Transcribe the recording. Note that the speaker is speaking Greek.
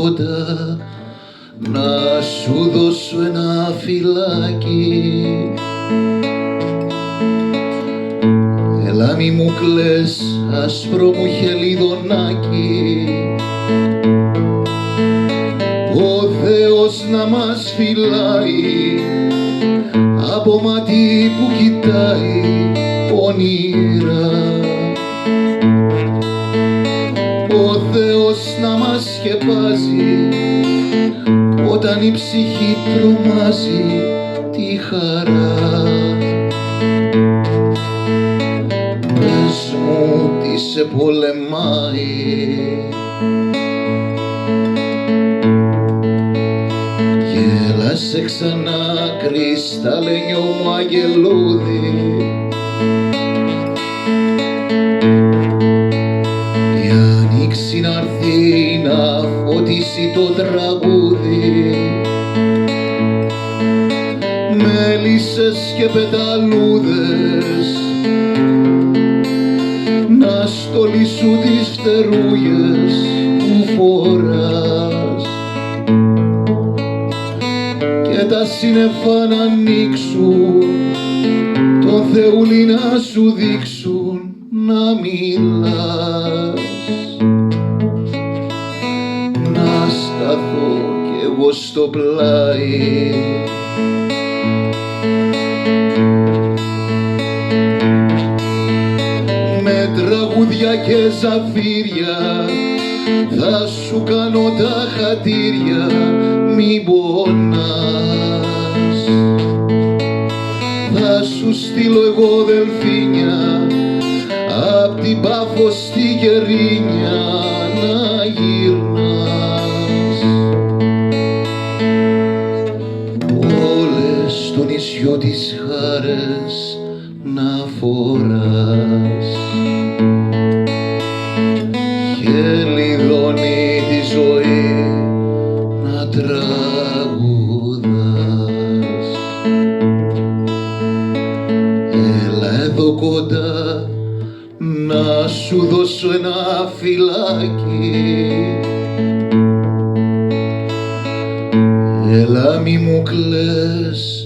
κοντά να σου δώσω ένα φυλάκι. Έλα μη μου κλαις άσπρο μου χελιδονάκι, ο Θεός να μας φυλάει από μάτι που κοιτάει όνειρα. Ο Θεός να μας σκεπάζει όταν η ψυχή τρομάζει τη χαρά. Πες μου τι σε πολεμάει, γέλασε ξανά κρυσταλλένιο μου αγγελούδι. Η άνοιξη να'ρθεί να φωτίσει το τραγούδι, μέλισσες και πεταλούδες να στολίσουν τις φτερούγες που φοράς και τα σύννεφα να ανοίξουν, το Θεούλη να σου δείξουν να μιλάς. Να σταθώ κι εγώ στο πλάι, με τραγούδια και ζαφύρια θα σου κάνω τα χατήρια, μη πονάς. Θα σου στείλω εγώ δελφίνια απ' την Πάφο στη Γερίνια να γυρνάς. Όλες στο νησιό τις χάρες να φοράς, χελιδόνι τη ζωή να τραγουδάς. Έλα εδώ κοντά να σου δώσω ένα φυλάκι, έλα μη μου κλαις